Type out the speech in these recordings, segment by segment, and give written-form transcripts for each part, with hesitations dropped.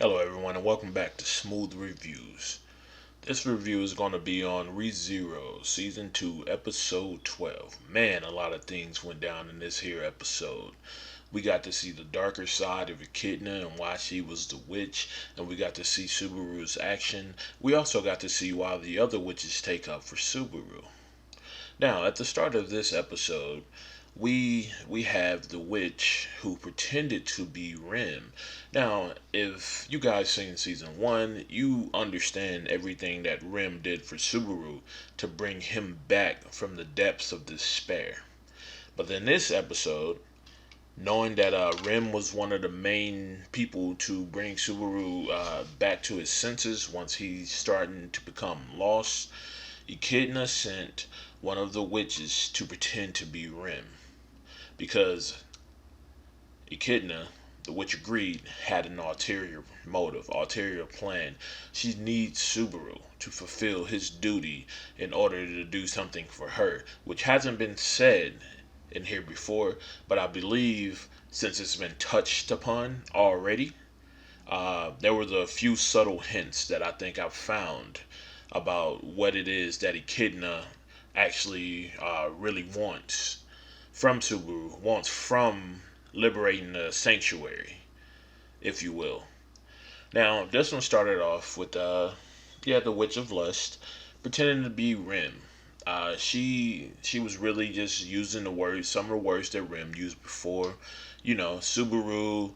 Hello, everyone, and welcome back to Smooth Reviews. This review is going to be on Rezero, Season 2, Episode 12. Man, a lot of things went down in this here episode. We got to see the darker side of Echidna and why she was the witch, and we got to see Subaru's action. We also got to see why the other witches take up for Subaru. Now, at the start of this episode, we have the witch who pretended to be Rim. Now, if you guys seen season one, you understand everything that Rim did for Subaru to bring him back from the depths of despair. But in this episode, knowing that Rim was one of the main people to bring Subaru back to his senses once he's starting to become lost, Echidna sent one of the witches to pretend to be Rim because Echidna, the witch of greed, had an ulterior motive, ulterior plan. She needs Subaru to fulfill his duty in order to do something for her, which hasn't been said in here before, but I believe since it's been touched upon already, there was a few subtle hints that I think I've found about what it is that Echidna actually really wants from liberating the sanctuary, if you will. Now, this one started off with the Witch of Lust pretending to be Rim. She was really just using the words, some of the words that Rim used before. Subaru,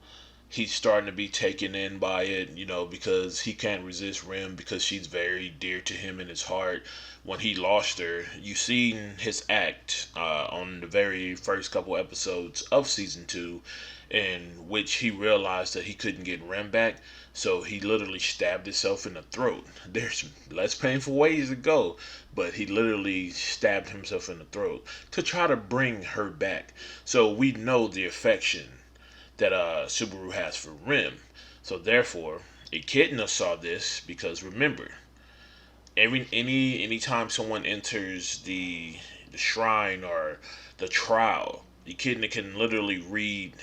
he's starting to be taken in by it, because he can't resist Rim because she's very dear to him in his heart. When he lost her, you seen his act on the very first couple episodes of season two, in which he realized that he couldn't get Rim back, so he literally stabbed himself in the throat. There's less painful ways to go, but he literally stabbed himself in the throat to try to bring her back. So we know the affection that Subaru has for Rim. So therefore, Echidna saw this because remember, anytime someone enters the shrine or the trial, Echidna can literally read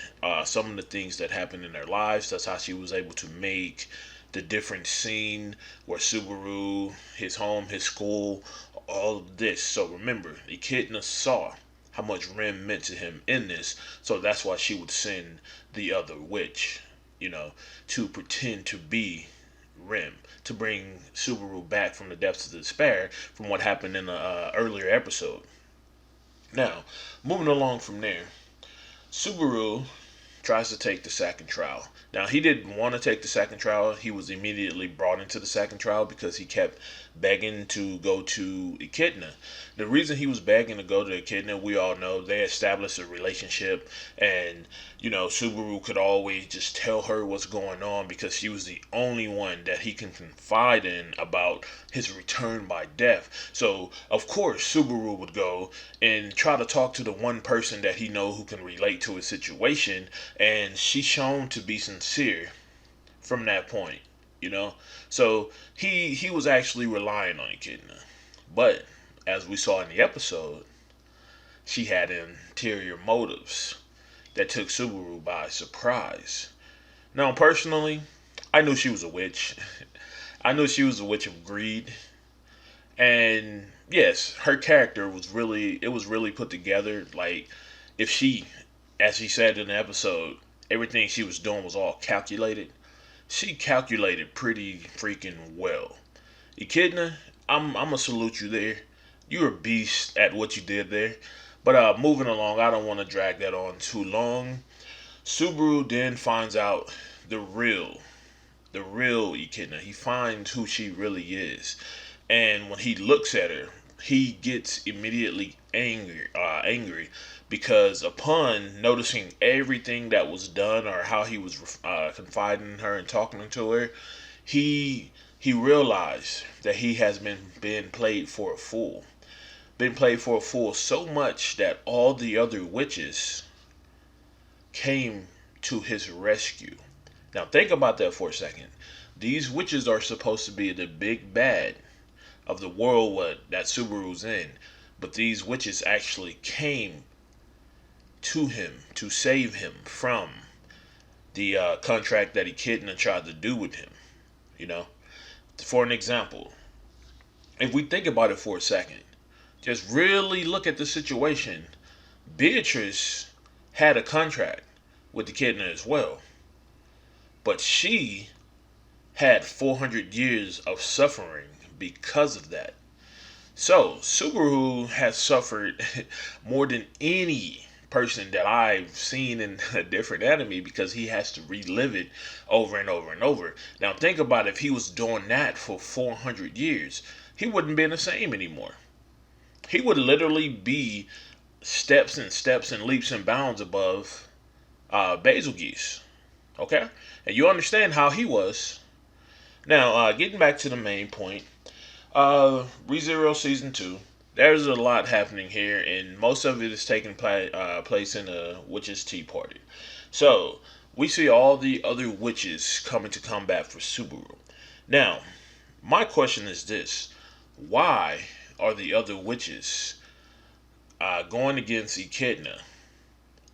some of the things that happen in their lives. That's how she was able to make the different scene where Subaru, his home, his school, all of this. So remember, Echidna saw how much Rim meant to him in this, so that's why she would send the other witch, to pretend to be Rim, to bring Subaru back from the depths of despair from what happened in the earlier episode. Now, moving along from there, Subaru tries to take the second trial. Now, he didn't want to take the second trial. He was immediately brought into the second trial because he kept begging to go to Echidna. The reason he was begging to go to Echidna, we all know they established a relationship, and Subaru could always just tell her what's going on because she was the only one that he can confide in about his return by death. So, of course, Subaru would go and try to talk to the one person that he know who can relate to his situation, and she's shown to be sincere from that point. So he was actually relying on Echidna, but as we saw in the episode, she had interior motives that took Subaru by surprise. Now, personally, I knew she was a witch. I knew she was a witch of greed, and yes, her character was really put together. Like, if she, as she said in the episode, everything she was doing was all calculated. She calculated pretty freaking well. Echidna, I'm gonna salute you there. You're a beast at what you did there. But moving along, I don't want to drag that on too long. Subaru then finds out the real, the real Echidna. He finds who she really is, and when he looks at her, he gets immediately angry because upon noticing everything that was done or how he was confiding in her and talking to her, he he realized that he has been played for a fool. Been played for a fool so much that all the other witches came to his rescue. Now think about that for a second. These witches are supposed to be the big bad of the world that Subaru's in, but these witches actually came to him to save him from the contract that Echidna tried to do with him. You know, for an example, if we think about it for a second, just really look at the situation. Beatrice had a contract with Echidna as well, but she had 400 years of suffering because of that. So, Subaru has suffered more than any person that I've seen in a different anime because he has to relive it over and over and over. Now, think about if he was doing that for 400 years, he wouldn't be the same anymore. He would literally be steps and steps and leaps and bounds above Betelgeuse. Okay? And you understand how he was. Now, getting back to the main point, Rezero season 2. There's a lot happening here, and most of it is taking place in a witch's tea party. So we see all the other witches coming to combat for Subaru. Now, my question is this: why are the other witches going against Echidna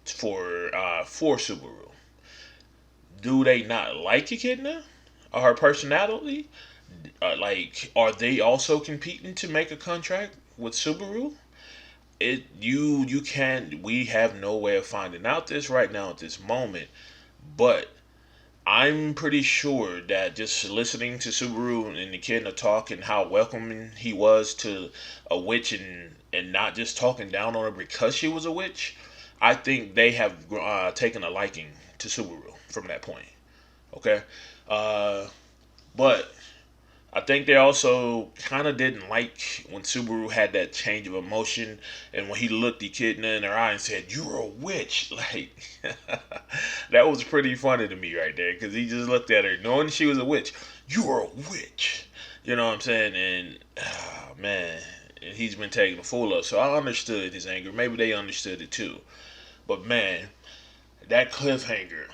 for Subaru? Do they not like Echidna or her personality? Like, are they also competing to make a contract with Subaru? You can't. We have no way of finding out this right now at this moment, but I'm pretty sure that just listening to Subaru and the kid talk and how welcoming he was to a witch and not just talking down on her because she was a witch, I think they have taken a liking to Subaru from that point. Okay, but I think they also kind of didn't like when Subaru had that change of emotion and when he looked Echidna in her eye and said, "You're a witch." Like, that was pretty funny to me right there because he just looked at her knowing she was a witch. "You're a witch." You know what I'm saying? And, man, he's been taking a fool up. So I understood his anger. Maybe they understood it too. But, man, that cliffhanger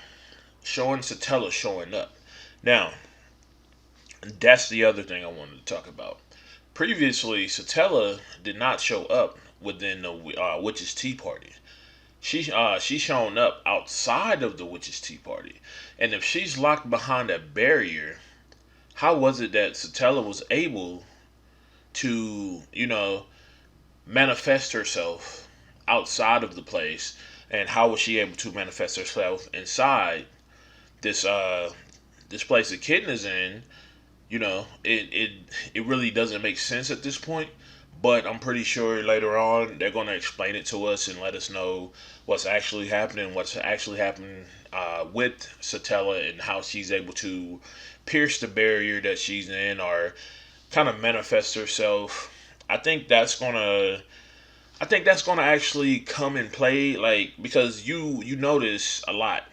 showing Satella showing up. Now, that's the other thing I wanted to talk about. Previously, Satella did not show up within the Witch's Tea Party. She shown up outside of the Witch's Tea Party. And if she's locked behind a barrier, how was it that Satella was able to, manifest herself outside of the place? And how was she able to manifest herself inside this this place that Kidna's in? It really doesn't make sense at this point, but I'm pretty sure later on they're going to explain it to us and let us know what's actually happening, with Satella and how she's able to pierce the barrier that she's in or kind of manifest herself. I think that's gonna actually come in play, like, because you notice a lot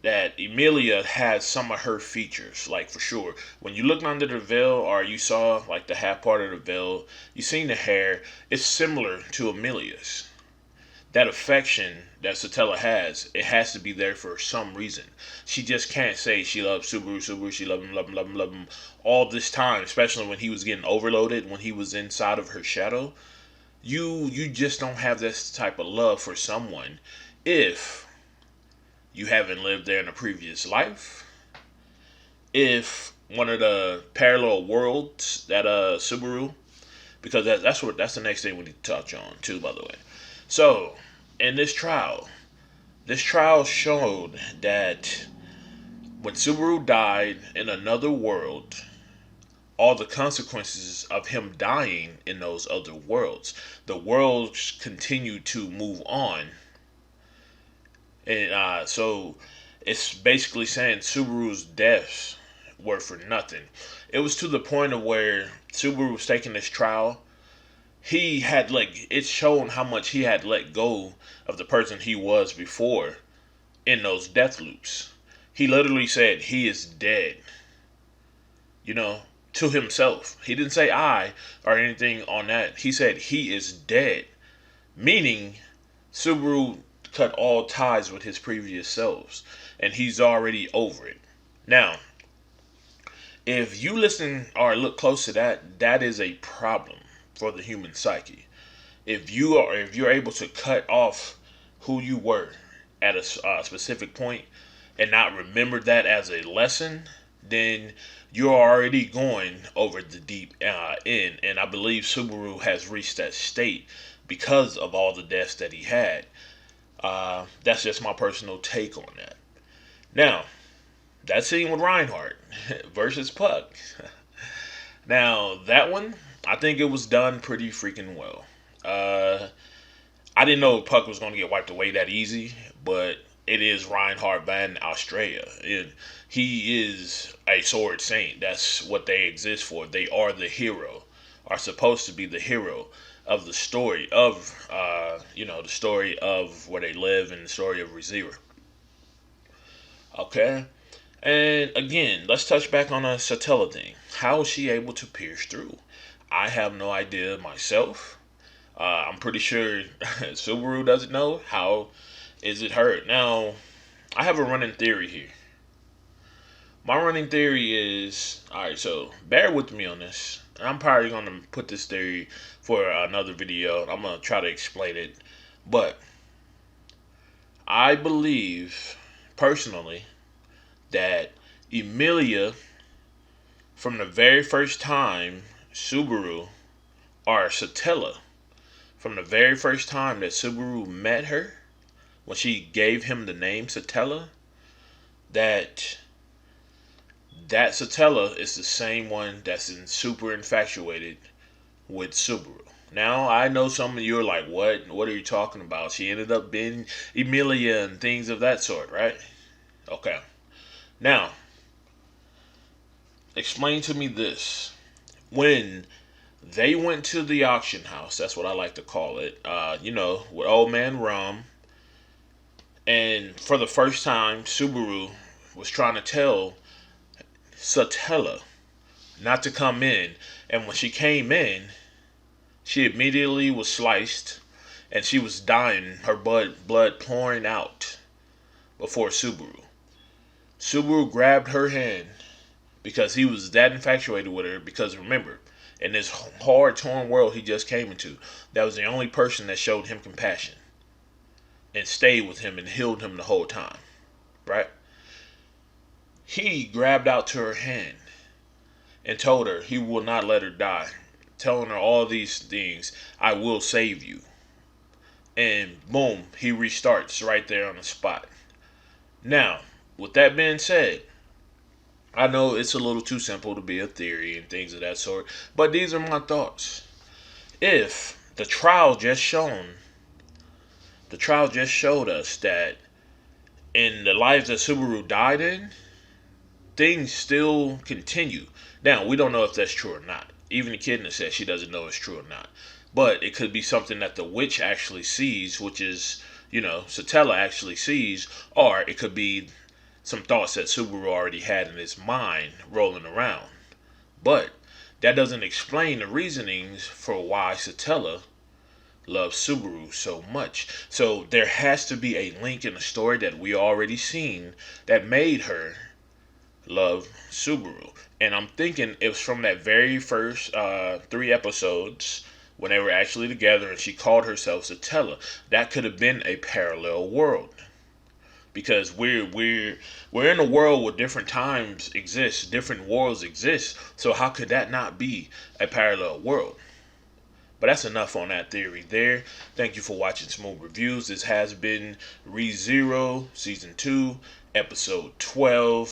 that Emilia has some of her features, like, for sure. When you looked under the veil, or you saw like the half part of the veil, you seen the hair. It's similar to Emilia's. That affection that Satella has, it has to be there for some reason. She just can't say she loves Subaru, she love him all this time, especially when he was getting overloaded, when he was inside of her shadow. You just don't have this type of love for someone if you haven't lived there in a previous life. If one of the parallel worlds that Subaru, because that's the next thing we need to touch on too, by the way. So in this trial showed that when Subaru died in another world, all the consequences of him dying in those other worlds, the worlds continue to move on. And so it's basically saying Subaru's deaths were for nothing. It was to the point of where Subaru was taking this trial. He had, like, it's shown how much he had let go of the person he was before in those death loops. He literally said he is dead, to himself. He didn't say I or anything on that. He said he is dead, meaning Subaru cut all ties with his previous selves, and he's already over it. Now, if you listen or look close to that, that is a problem for the human psyche. If you're able to cut off who you were at a specific point, and not remember that as a lesson, then you're already going over the deep end. And I believe Subaru has reached that state because of all the deaths that he had. That's just my personal take on that. Now, that scene with Reinhardt versus Puck. Now, that one, I think it was done pretty freaking well. Uh, I didn't know Puck was going to get wiped away that easy, but it is Reinhardt van Australia. He is a sword saint. That's what they exist for. They are the hero, are supposed to be the hero of the story of, the story of where they live and the story of Rezero. Okay? And again, let's touch back on a Satella thing. How is she able to pierce through? I have no idea myself. I'm pretty sure Subaru doesn't know. How is it her? Now, I have a running theory here. My running theory is, alright, so bear with me on this. I'm probably going to put this theory for another video. I'm going to try to explain it. But I believe, personally, that Emilia, from the very first time Subaru, or Satella, from the very first time that Subaru met her, when she gave him the name Satella, that Satella is the same one that's super infatuated with Subaru. Now, I know some of you are like, what? What are you talking about? She ended up being Emilia and things of that sort, right? Okay. Now, explain to me this. When they went to the auction house, that's what I like to call it, with old man Rum, and for the first time, Subaru was trying to tell Satella not to come in. And when she came in, she immediately was sliced and she was dying, her blood pouring out before Subaru. Subaru grabbed her hand because he was that infatuated with her. Because remember, in this hard, torn world he just came into, that was the only person that showed him compassion and stayed with him and healed him the whole time. Right? He grabbed out to her hand and told her he will not let her die, telling her all these things. I will save you. And boom, he restarts right there on the spot. Now, with that being said, I know it's a little too simple to be a theory and things of that sort, but these are my thoughts. If the trial just showed us that in the lives that Subaru died in, things still continue. Now, we don't know if that's true or not. Even the Echidna says she doesn't know if it's true or not. But it could be something that the witch actually sees, which is, Satella actually sees, or it could be some thoughts that Subaru already had in his mind rolling around. But that doesn't explain the reasonings for why Satella loves Subaru so much. So there has to be a link in the story that we already seen that made her love Subaru. And I'm thinking it was from that very first 3 episodes when they were actually together and she called herself Satella. That could have been a parallel world. Because we're in a world where different times exist, different worlds exist. So how could that not be a parallel world? But that's enough on that theory there. Thank you for watching Smooth Reviews. This has been Rezero Season 2, Episode 12.